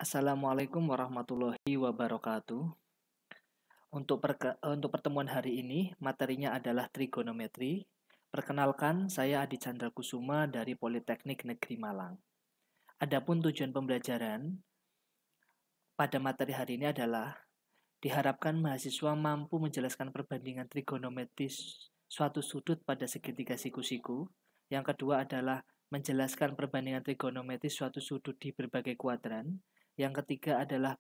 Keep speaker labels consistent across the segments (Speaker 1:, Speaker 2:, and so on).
Speaker 1: Assalamualaikum warahmatullahi wabarakatuh. Untuk pertemuan hari ini, materinya adalah trigonometri. Perkenalkan, saya Adi Chandra Kusuma dari Politeknik Negeri Malang. Adapun tujuan pembelajaran pada materi hari ini adalah diharapkan mahasiswa mampu menjelaskan perbandingan trigonometris suatu sudut pada segitiga siku-siku. Yang kedua adalah menjelaskan perbandingan trigonometris suatu sudut di berbagai kuadran. Yang ketiga adalah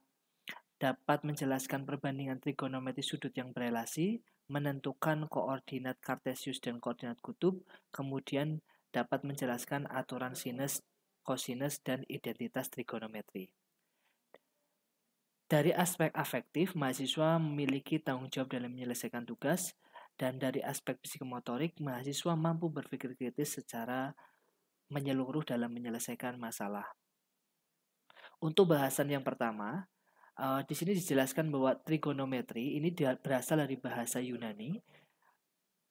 Speaker 1: dapat menjelaskan perbandingan trigonometri sudut yang berelasi, menentukan koordinat kartesius dan koordinat kutub, kemudian dapat menjelaskan aturan sinus, kosinus, dan identitas trigonometri. Dari aspek afektif, mahasiswa memiliki tanggung jawab dalam menyelesaikan tugas, dan dari aspek psikomotorik, mahasiswa mampu berpikir kritis secara menyeluruh dalam menyelesaikan masalah. Untuk bahasan yang pertama, di sini dijelaskan bahwa trigonometri ini berasal dari bahasa Yunani,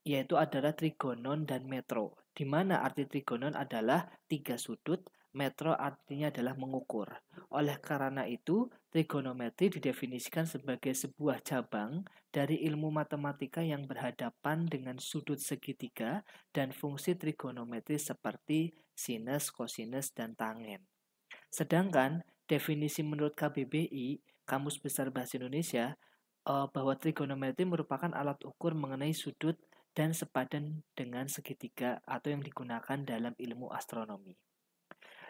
Speaker 1: yaitu adalah trigonon dan metro, di mana arti trigonon adalah 3 sudut, metro artinya adalah mengukur. Oleh karena itu, trigonometri didefinisikan sebagai sebuah cabang dari ilmu matematika yang berhadapan dengan sudut segitiga dan fungsi trigonometri seperti sinus, kosinus, dan tangen. Sedangkan definisi menurut KBBI, Kamus Besar Bahasa Indonesia, bahwa trigonometri merupakan alat ukur mengenai sudut dan sepadan dengan segitiga atau yang digunakan dalam ilmu astronomi.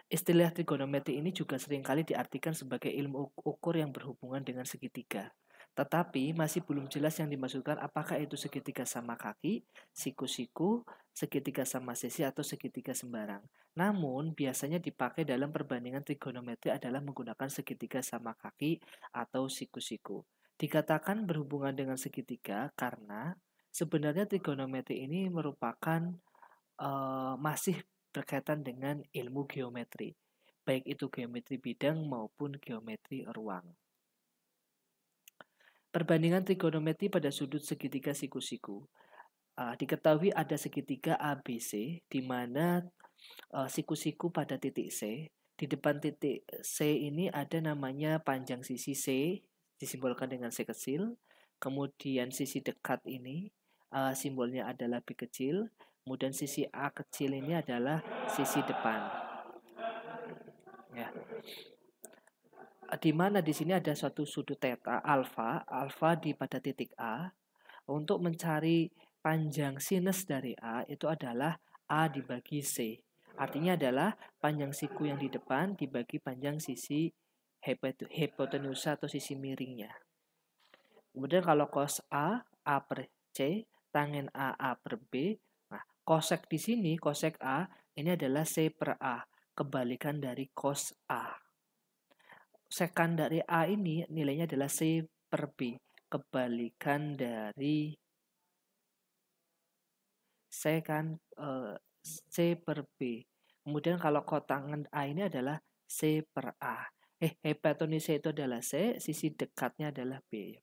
Speaker 1: Istilah trigonometri ini juga seringkali diartikan sebagai ilmu ukur yang berhubungan dengan segitiga. Tetapi masih belum jelas yang dimaksudkan apakah itu segitiga sama kaki, siku-siku, segitiga sama sisi, atau segitiga sembarang. Namun, biasanya dipakai dalam perbandingan trigonometri adalah menggunakan segitiga sama kaki atau siku-siku. Dikatakan berhubungan dengan segitiga karena sebenarnya trigonometri ini merupakan masih berkaitan dengan ilmu geometri, baik itu geometri bidang maupun geometri ruang. Perbandingan trigonometri pada sudut segitiga siku-siku. Diketahui ada segitiga ABC, di mana siku-siku pada titik C. Di depan titik C ini ada namanya panjang sisi C, disimbolkan dengan C kecil. Kemudian sisi dekat ini simbolnya adalah B kecil. Kemudian sisi A kecil ini adalah sisi depan. Ya. Di mana di sini ada suatu sudut theta alfa di pada titik A. Untuk mencari panjang sinus dari A itu adalah A dibagi C. Artinya adalah panjang siku yang di depan dibagi panjang sisi hipotenusa atau sisi miringnya. Kemudian kalau cos A per C, tangen A per B. Nah, kosek di sini, kosek A, ini adalah C per A, kebalikan dari cos A. Sekan dari A ini nilainya adalah C per B, kebalikan dari sekan C per B. Kemudian kalau kotangan A ini adalah C per A. Hipotenusa itu adalah C, sisi dekatnya adalah B.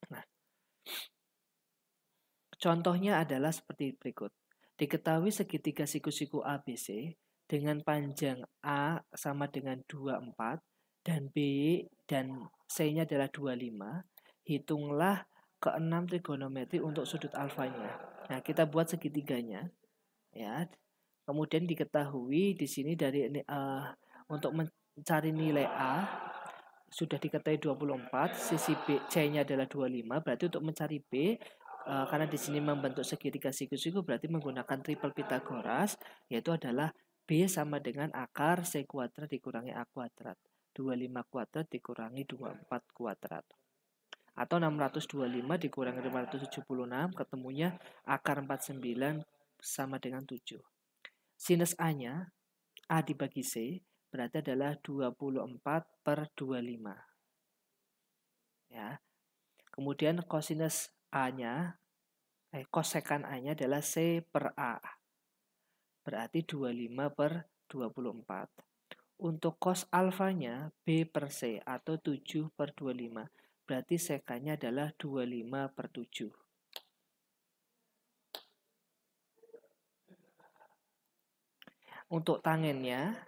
Speaker 1: Nah, contohnya adalah seperti berikut. Diketahui segitiga siku-siku ABC dengan panjang A sama dengan 24 dan B dan C-nya adalah 25. Hitunglah ke-6 trigonometri untuk sudut alfanya. Nah, kita buat segitiganya. Ya. Kemudian diketahui di sini dari untuk mencari nilai A sudah diketahui 24, sisi B C-nya adalah 25, berarti untuk mencari B karena di sini membentuk segitiga siku-siku berarti menggunakan triple Pythagoras, yaitu adalah B sama dengan akar C kuadrat dikurangi A kuadrat. 25 kuadrat dikurangi 24 kuadrat. Atau 625 dikurangi 576, ketemunya akar 49 sama dengan 7. Sinus A-nya, A dibagi C, berarti adalah 24 per 25. Ya. Kemudian kosinus A-nya, kosekan A-nya adalah C per A. Berarti 25 per 24. Untuk cos alfanya B per C atau 7 per 25. Berarti sekannya adalah 25 per 7. Untuk tangennya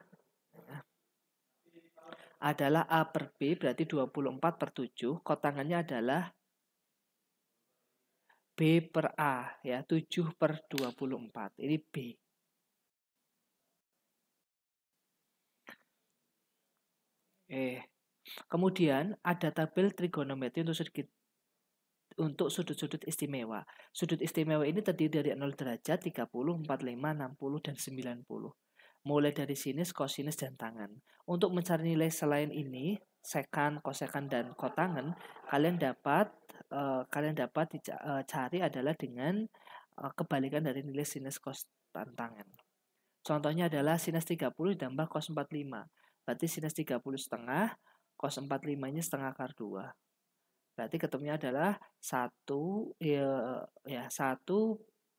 Speaker 1: adalah A per B, berarti 24/7. Kotangannya adalah B per A, ya, 7/24. Ini B. Kemudian ada tabel trigonometri untuk sudut-sudut istimewa. Sudut istimewa ini terdiri dari 0 derajat, 30, 45, 60, dan 90. Mulai dari sinus, kosinus, dan tangan. Untuk mencari nilai selain ini, sekan, kosekan, dan kotangen, kalian dapat cari adalah dengan kebalikan dari nilai sinus, kos, dan tangen. Contohnya adalah sinus 30 ditambah cos 45. Berarti sinus 30 setengah, cos 45-nya setengah akar 2. Berarti ketemunya adalah 1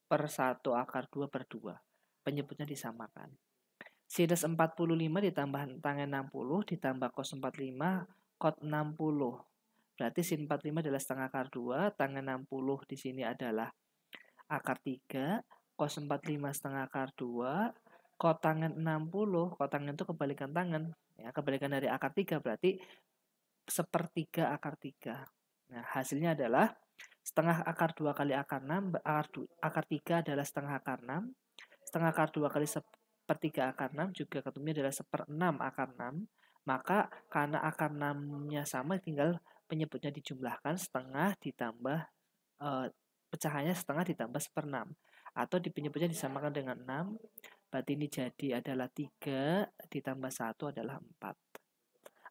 Speaker 1: per 1 akar 2 per 2. Penyebutnya disamakan. Sinus 45 ditambah tangen 60 ditambah cos 45 cot 60. Berarti sin 45 adalah setengah akar 2, tangen 60 di sini adalah akar 3, cos 45 setengah akar 2, kotangen 60, kotangen itu kebalikan tangen. Ya, kebalikan dari akar 3 berarti sepertiga akar 3. Nah, hasilnya adalah setengah akar 2 kali akar 6, akar 3 adalah setengah akar 6, setengah akar 2 kali sepertiga akar 6 juga ketemunya adalah 1/6 akar 6. Maka karena akar 6-nya sama, tinggal penyebutnya dijumlahkan, setengah ditambah pecahannya setengah ditambah 1/6. Atau penyebutnya disamakan dengan 6, berarti ini jadi adalah 3 ditambah 1 adalah 4.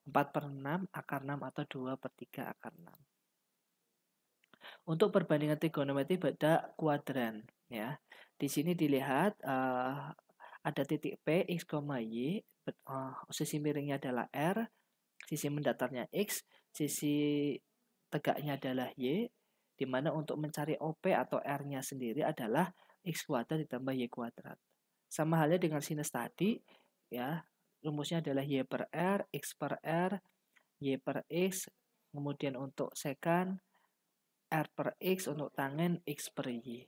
Speaker 1: 4/6 akar 6 atau 2/3 akar 6. Untuk perbandingan trigonometri pada kuadran, ya. Di sini dilihat ada titik P, X, Y, sisi miringnya adalah R, sisi mendatarnya X, sisi tegaknya adalah Y, di mana untuk mencari OP atau R-nya sendiri adalah X kuadrat ditambah Y kuadrat. Sama halnya dengan sinus tadi, ya, rumusnya adalah Y per R, X per R, Y per X, kemudian untuk sekan, R per X, untuk tangen, X per Y.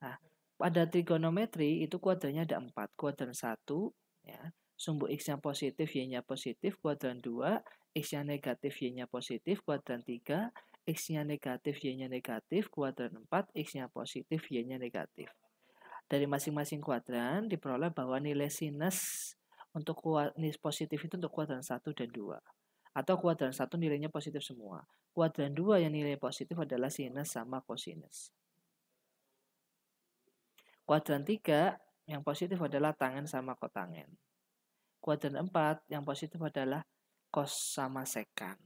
Speaker 1: Nah, pada trigonometri itu kuadrannya ada 4. Kuadran 1, ya, sumbu X-nya positif, Y-nya positif. Kuadran 2, X-nya negatif, Y-nya positif. Kuadran 3, X-nya negatif, Y-nya negatif. Kuadran 4, X-nya positif, Y-nya negatif. Dari masing-masing kuadran diperoleh bahwa nilai sinus untuk nilai positif itu untuk kuadran 1 dan 2. Atau kuadran 1 nilainya positif semua. Kuadran 2 yang nilai positif adalah sinus sama kosinus. Kuadran 3 yang positif adalah tangen sama kotangen. Kuadran 4 yang positif adalah cos sama sekan.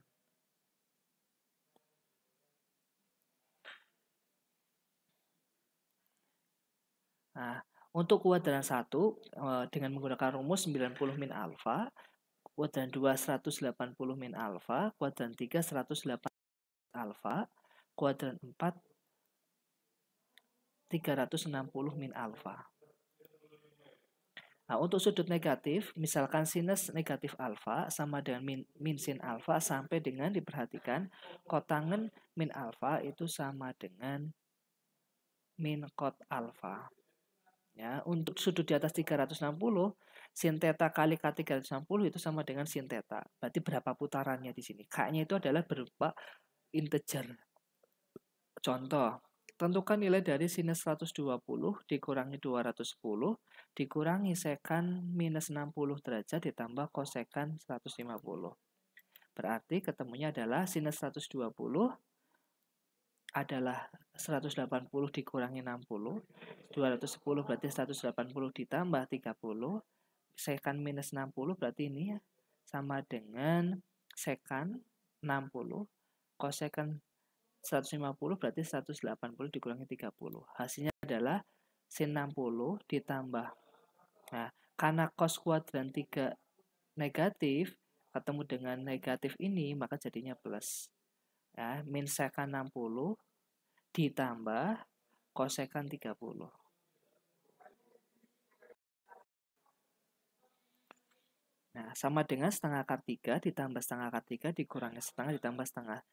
Speaker 1: Nah, untuk kuadran 1 dengan menggunakan rumus 90 min alfa, kuadran 2 180 min alfa, kuadran 3 108 alfa, kuadran 4 360 min alfa. Nah, untuk sudut negatif, misalkan sinus negatif alfa sama dengan min sin alfa, sampai dengan diperhatikan kotangen min alfa itu sama dengan min cot alfa. Ya, untuk sudut di atas 360, sin theta kali K360 itu sama dengan sin theta. Berarti berapa putarannya di sini? K-nya itu adalah berupa integer. Contoh, tentukan nilai dari sinus 120 dikurangi 210 dikurangi sekan minus 60 derajat ditambah kosekan 150. Berarti ketemunya adalah sinus 120 adalah 180 dikurangi 60. 210 berarti 180 ditambah 30. Sekan minus 60 berarti ini sama dengan sekan 60. Kosekan 150 berarti 180 dikurangi 30. Hasilnya adalah sin 60 ditambah. Nah, karena cos kuadran 3 negatif, ketemu dengan negatif ini, maka jadinya plus. Ya, min sekan 60 ditambah kosekan 30. Nah, sama dengan setengah akar 3 ditambah setengah akar 3 dikurangi setengah ditambah setengah.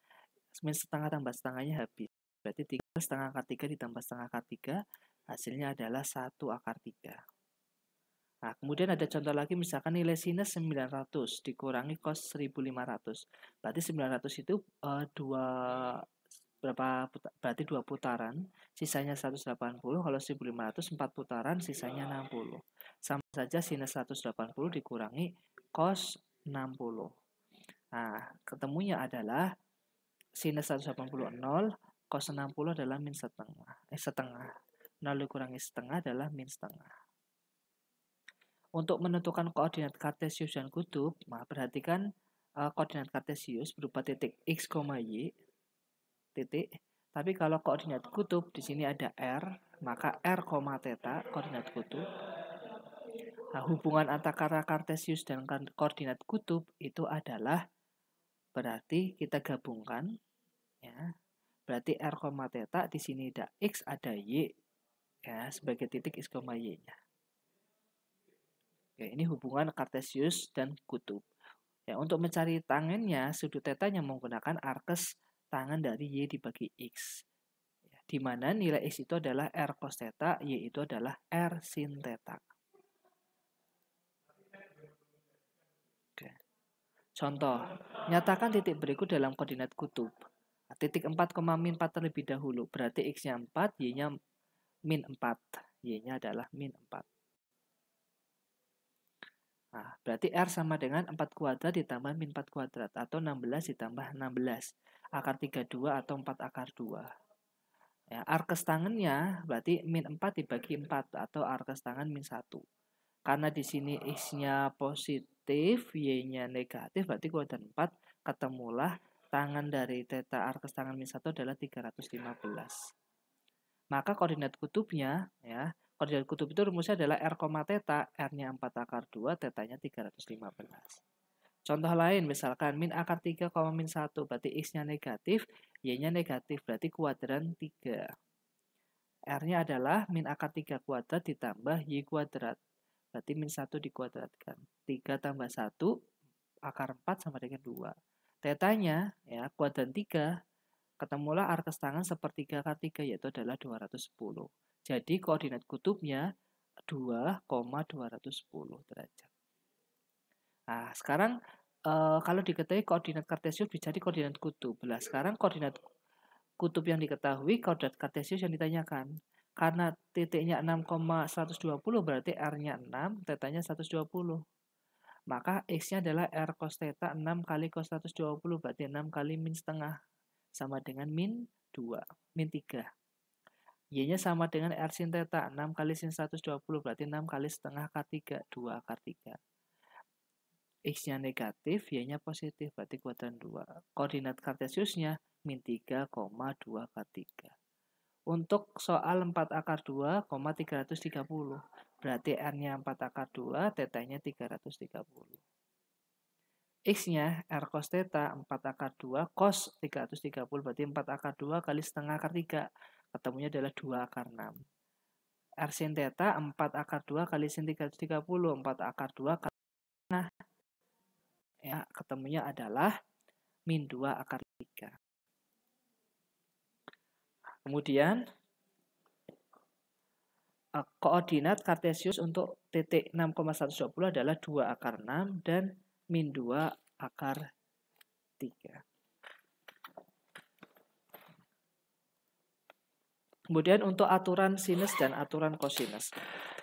Speaker 1: Min setengah tambah setengahnya habis. Berarti 3 setengah akar 3 ditambah setengah akar 3, hasilnya adalah 1 akar 3. Nah, kemudian ada contoh lagi, misalkan nilai sinus 900 dikurangi cos 1500. Berarti 900 itu berarti 2 putaran, sisanya 180. Kalau 1500 4 putaran, sisanya 60. Sama saja sinus 180 dikurangi cos 60. Nah, ketemunya adalah sinus 180 0, cos 60 adalah min setengah. 0 dikurangi setengah adalah min setengah. Untuk menentukan koordinat kartesius dan kutub, perhatikan koordinat kartesius berupa titik x, y, titik. Tapi kalau koordinat kutub di sini ada r, maka r, theta koordinat kutub. Nah, hubungan antara kartesius dan koordinat kutub itu adalah berarti kita gabungkan, ya. Berarti r, theta di sini ada x, ada y, ya, sebagai titik x, y-nya. Oke, ini hubungan kartesius dan kutub. Ya, untuk mencari tangennya, sudut tetanya menggunakan arkes tangan dari y dibagi x. Ya, di mana nilai x itu adalah r cos theta, y itu adalah r sin theta. Oke. Contoh, nyatakan titik berikut dalam koordinat kutub. Titik 4, min 4 terlebih dahulu. Berarti x-nya 4, y-nya min 4. Y-nya adalah min 4. Nah, berarti R sama dengan 4 kuadrat ditambah min 4 kuadrat, atau 16 ditambah 16. Akar 32 atau 4 akar 2. Ya, arkes tangannya berarti min 4 dibagi 4, atau arkes tangan min 1. Karena di sini X-nya positif, Y-nya negatif, berarti kuadrat 4, ketemulah tangan dari theta arkes tangan min 1 adalah 315. Maka koordinat kutubnya, ya, koordinat kutub itu rumusnya adalah r, theta, r-nya 4 akar 2, theta-nya 315. Contoh lain, misalkan min akar 3, min 1, berarti x-nya negatif, y-nya negatif, berarti kuadran 3. R-nya adalah min akar 3 kuadrat ditambah y kuadrat, berarti min 1 dikuadratkan. 3 tambah 1, akar 4 sama dengan 2. Theta-nya, ya, kuadran 3, ketemulah arkes tangan sepertiga akar 3, yaitu adalah 210. Jadi koordinat kutubnya 2,210 derajat. Nah, sekarang kalau diketahui koordinat kartesius dicari koordinat kutub. Nah, sekarang koordinat kutub yang diketahui, koordinat kartesius yang ditanyakan. Karena titiknya 6,120 berarti R-nya 6, theta-nya 120. Maka X-nya adalah R cos theta 6 kali cos 120, berarti 6 kali min setengah. Sama dengan min 2, min 3. Y-nya sama dengan R sin theta, 6 kali sin 120, berarti 6 kali setengah akar 3, 2 akar 3. X-nya negatif, Y-nya positif, berarti kuadran 2. Koordinat kartesiusnya min 3,2 akar 3. Untuk soal 4 akar 2, 330. Berarti R-nya 4 akar 2, theta-nya 330. X-nya R cos theta 4 akar 2 cos 330, berarti 4 akar 2 kali setengah akar 3. Ketemunya adalah 2 akar 6. R sin theta 4 akar 2 kali sin 330, 4 akar 2 kali setengah. Ya, ketemunya adalah min 2 akar 3. Kemudian koordinat kartesius untuk titik 6,120 adalah 2 akar 6 dan min 2 akar 3. Kemudian untuk aturan sinus dan aturan kosinus.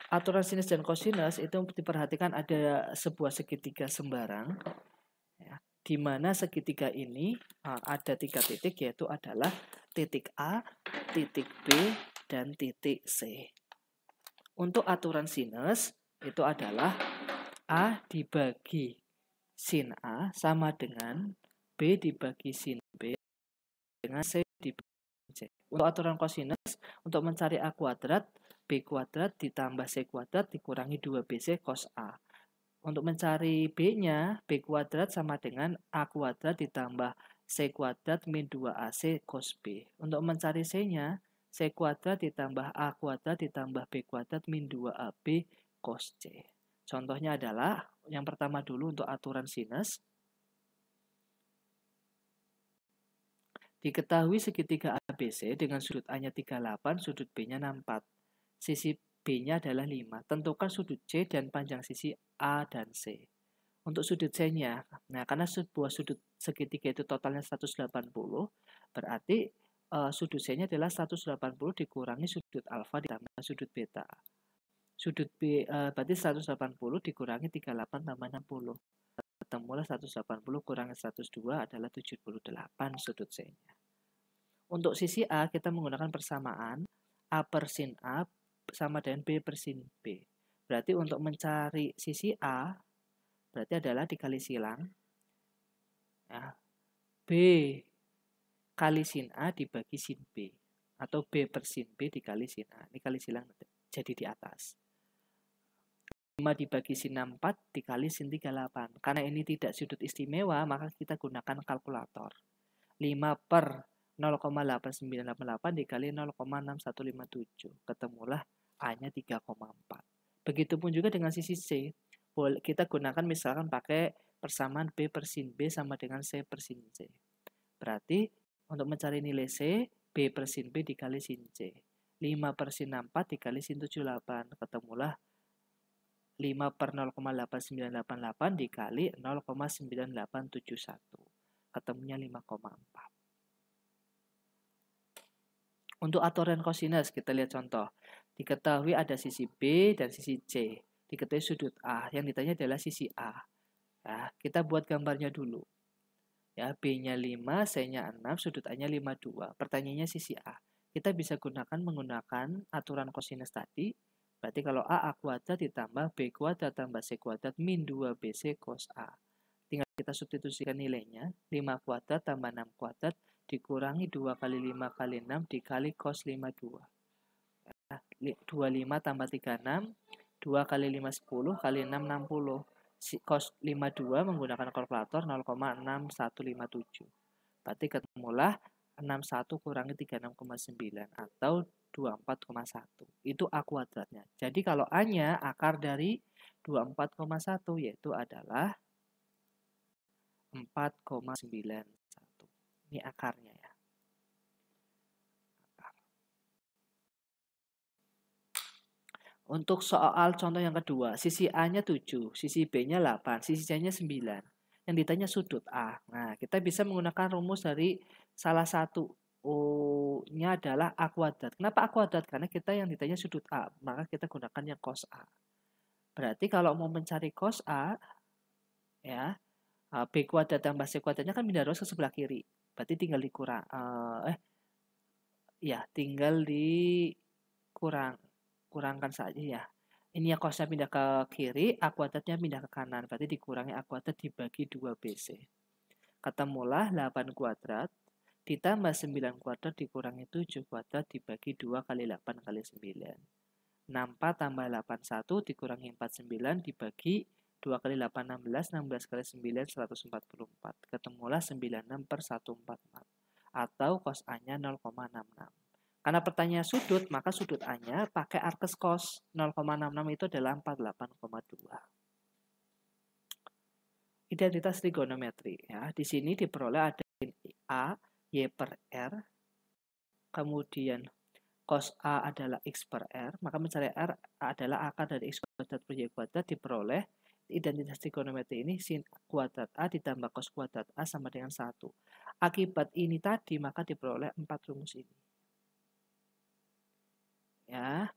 Speaker 1: Aturan sinus dan kosinus itu diperhatikan ada sebuah segitiga sembarang, ya, di mana segitiga ini ada 3 titik, yaitu adalah titik A, titik B, dan titik C. Untuk aturan sinus itu adalah A dibagi sin A sama dengan B dibagi sin B dengan C dibagi C. Untuk aturan kosinus, untuk mencari A kuadrat, B kuadrat ditambah C kuadrat dikurangi 2BC cos A. Untuk mencari B-nya, B kuadrat sama dengan A kuadrat ditambah C kuadrat min 2AC cos B. Untuk mencari C-nya, C kuadrat ditambah A kuadrat ditambah B kuadrat min 2AB cos C. Contohnya adalah, yang pertama dulu untuk aturan sinus. Diketahui segitiga ABC dengan sudut A-nya 38, sudut B-nya 64. Sisi B-nya adalah 5. Tentukan sudut C dan panjang sisi A dan C. Untuk sudut C-nya, nah karena sebuah sudut segitiga itu totalnya 180, berarti sudut C-nya adalah 180 dikurangi sudut alfa ditambah sudut beta. Sudut B berarti 180 dikurangi 38 tambah 60. Ketemulah 180 kurangi 102 adalah 78 sudut C-nya. Untuk sisi A, kita menggunakan persamaan A per sin A sama dengan B per sin B. Berarti untuk mencari sisi A, berarti adalah dikali silang. Ya, B kali sin A dibagi sin B. Atau B per sin B dikali sin A. Ini kali silang jadi di atas. 5 dibagi sin 4 dikali sin 38. Karena ini tidak sudut istimewa, maka kita gunakan kalkulator. 5 per 0,8988 dikali 0,6157. Ketemulah A-nya 3,4. Begitupun juga dengan sisi C. Kita gunakan misalkan pakai persamaan B per sin B sama dengan C per sin C. Berarti untuk mencari nilai C, B per sin B dikali sin C. 5 per sin 4 dikali sin 78. Ketemulah 5 per 0,8988 dikali 0,9871. Ketemunya 5,4. Untuk atoran kosinus, kita lihat contoh. Diketahui ada sisi B dan sisi C. Diketahui sudut A. Yang ditanya adalah sisi A. Ya, kita buat gambarnya dulu. Ya, B-nya 5, C-nya 6, sudut A-nya 52. Pertanyaannya sisi A. Kita bisa menggunakan aturan kosinus tadi. Berarti kalau A kuadrat ditambah B kuadrat tambah C kuadrat min 2BC cos A. Tinggal kita substitusikan nilainya. 5 kuadrat tambah 6 kuadrat dikurangi 2 kali 5 kali 6 dikali cos 52. 25 tambah 36, 2 kali 5 10 kali 6 60. Cos 52 menggunakan kalkulator 0,6157. Berarti ketemulah 61 kurangi 36,9 atau 24,1. Itu A kuadratnya. Jadi kalau A-nya akar dari 24,1 yaitu adalah 4,91. Ini akarnya ya. Untuk soal contoh yang kedua, sisi A-nya 7, sisi B-nya 8, sisi C-nya 9. Yang ditanya sudut A. Nah, kita bisa menggunakan rumus dari salah satu O-nya adalah A kuadrat. Kenapa A kuadrat? Karena kita yang ditanya sudut A, maka kita gunakan yang cos A. Berarti kalau mau mencari cos A, ya, B kuadrat tambah C kuadratnya kan pindah ruas ke sebelah kiri. Berarti tinggal dikurang, tinggal kurangkan saja ya. Ini ya cosnya pindah ke kiri, A kuadratnya pindah ke kanan. Berarti dikurangi A kuadrat dibagi 2BC. Ketemulah 8 kuadrat ditambah 9 kuadrat dikurangi 7 kuadrat dibagi 2 kali 8 kali 9. 64 tambah 81 dikurangi 49 dibagi 2 kali 8 16, 16 kali 9 144. Ketemulah 96 per 144 atau cos A-nya 0,66. Karena pertanyaan sudut, maka sudut A-nya pakai arkes cos. 0,66 itu adalah 48,2. Identitas trigonometri. Ya, di sini diperoleh ada A, Y per R. Kemudian cos A adalah X per R. Maka mencari R adalah akar dari X kuadrat per Y kuadrat. Diperoleh identitas trigonometri ini sin kuadrat A ditambah cos kuadrat A sama dengan 1. Akibat ini tadi, maka diperoleh 4 rumus ini. Ya.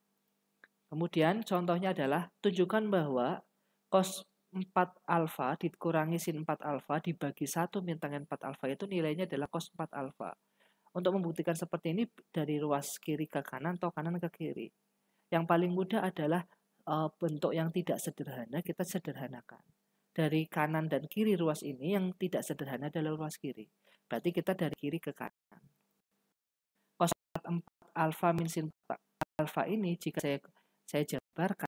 Speaker 1: Kemudian contohnya adalah tunjukkan bahwa cos 4 alfa dikurangi sin 4 alfa dibagi 1 min tangen 4 alfa itu nilainya adalah cos 4 alfa. Untuk membuktikan seperti ini dari ruas kiri ke kanan atau kanan ke kiri. Yang paling mudah adalah bentuk yang tidak sederhana kita sederhanakan. Dari kanan dan kiri ruas ini yang tidak sederhana adalah ruas kiri. Berarti kita dari kiri ke kanan. Cos 4 alfa min sin 4 alfa ini jika saya jabarkan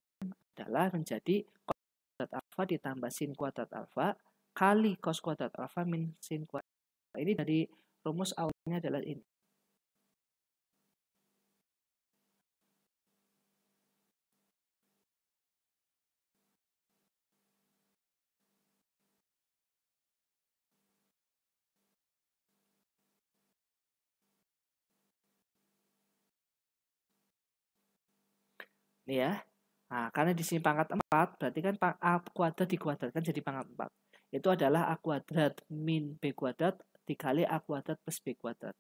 Speaker 1: adalah menjadi cos kuadrat alfa ditambah sin kuadrat alfa kali cos kuadrat alfa min sin kuadrat alfa. Ini dari rumus awalnya adalah ini. Ini ya. Nah, karena di sini pangkat 4, berarti kan A kuadrat dikuadratkan jadi pangkat 4. Itu adalah A kuadrat min B kuadrat dikali A kuadrat plus B kuadrat.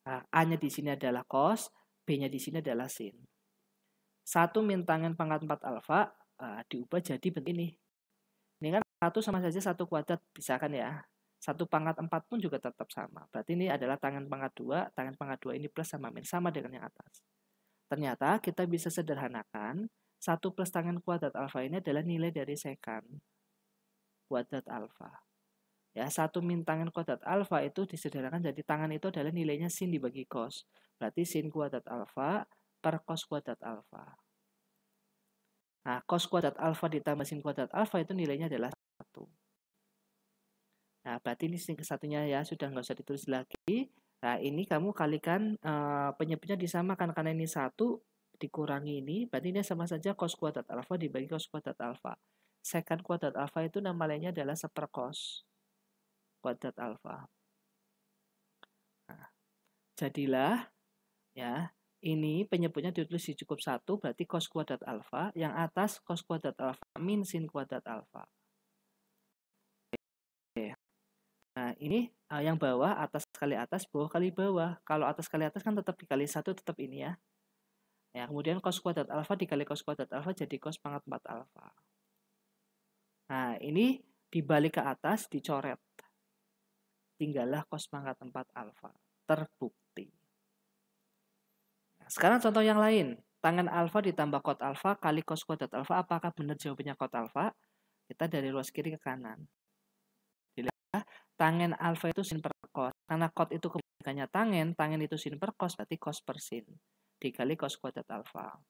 Speaker 1: Nah, A-nya di sini adalah cos, B-nya di sini adalah sin. 1 min tangen pangkat 4 alfa diubah jadi bentuk ini. Ini kan 1 sama saja 1 kuadrat, bisa kan ya? 1 pangkat 4 pun juga tetap sama. Berarti ini adalah tangen pangkat 2, tangen pangkat 2 ini plus sama min, sama dengan yang atas. Ternyata kita bisa sederhanakan, 1 plus tangen kuadrat alfa ini adalah nilai dari sekan kuadrat alfa. Ya, 1 min tangen kuadrat alfa itu disederhanakan jadi tangan itu adalah nilainya sin dibagi cos. Berarti sin kuadrat alfa per cos kuadrat alfa. Nah, cos kuadrat alfa ditambah sin kuadrat alfa itu nilainya adalah 1. Nah, berarti ini sin kesatunya ya, sudah nggak usah ditulis lagi. Nah, ini kamu kalikan penyebutnya disamakan karena ini 1 dikurangi ini, berarti ini sama saja cos kuadrat alfa dibagi cos kuadrat alfa. Sekan kuadrat alfa itu nama lainnya adalah sepercos kuadrat alfa. Nah, jadilah ya, ini penyebutnya ditulis di cukup 1, berarti cos kuadrat alfa, yang atas cos kuadrat alfa min sin kuadrat alfa. Oke. Nah, ini yang bawah atas kali atas, bawah kali bawah. Kalau atas kali atas kan tetap dikali 1, tetap ini ya. Ya, kemudian cos kuadrat alfa dikali cos kuadrat alfa jadi cos pangkat 4 alfa. Nah, ini dibalik ke atas dicoret. Tinggallah cos pangkat 4 alfa. Terbukti. Nah, sekarang contoh yang lain. Tangen alfa ditambah kot alfa kali cos kuadrat alfa. Apakah benar jawabannya kot alfa? Kita dari luas kiri ke kanan. Dilihat, tangen alfa itu sin per cos. Karena kot itu kebalikannya tangen itu sin per cos, berarti cos per sin. Dikali cos kuadrat alfa.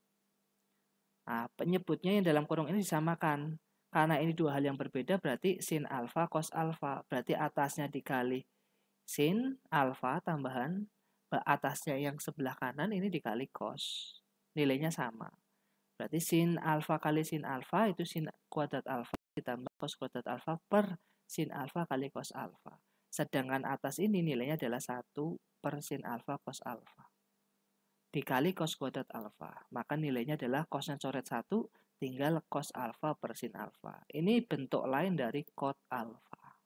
Speaker 1: Nah, penyebutnya yang dalam kurung ini disamakan. Karena ini dua hal yang berbeda, berarti sin alfa, cos alfa. Berarti atasnya dikali sin alfa tambahan atasnya yang sebelah kanan ini dikali cos. Nilainya sama. Berarti sin alfa kali sin alfa itu sin kuadrat alfa ditambah cos kuadrat alfa per sin alfa kali cos alfa. Sedangkan atas ini nilainya adalah 1 per sin alfa cos alfa. Dikali cos kuadrat alfa. Maka nilainya adalah cosnya coret 1, tinggal cos alfa per sin alfa. Ini bentuk lain dari cot alfa.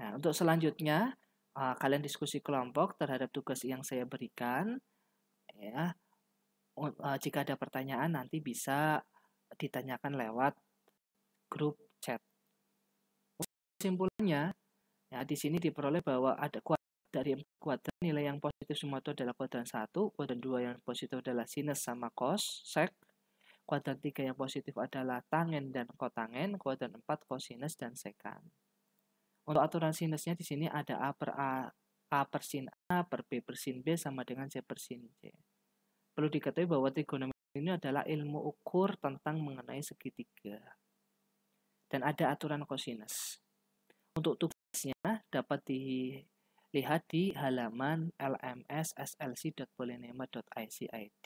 Speaker 1: Nah, untuk selanjutnya, kalian diskusi kelompok terhadap tugas yang saya berikan. Ya, jika ada pertanyaan nanti bisa ditanyakan lewat grup chat. Kesimpulannya, ya, di sini diperoleh bahwa ada dari kuadran nilai yang positif semua itu adalah kuadran 1, kuadran 2 yang positif adalah sinus sama cos, sek, kuadran 3 yang positif adalah tangen dan kotangen, kuadran 4 kosinus dan sekan. Untuk aturan sinusnya di sini ada A per sin A per B per sin B sama dengan C per sin C. Perlu diketahui bahwa trigonometri ini adalah ilmu ukur tentang mengenai segitiga. Dan ada aturan kosinus. Untuk tugasnya dapat dilihat di halaman lms.slc.polinema.ic.id.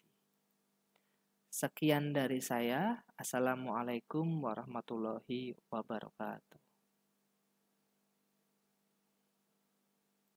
Speaker 1: Sekian dari saya. Assalamualaikum warahmatullahi wabarakatuh.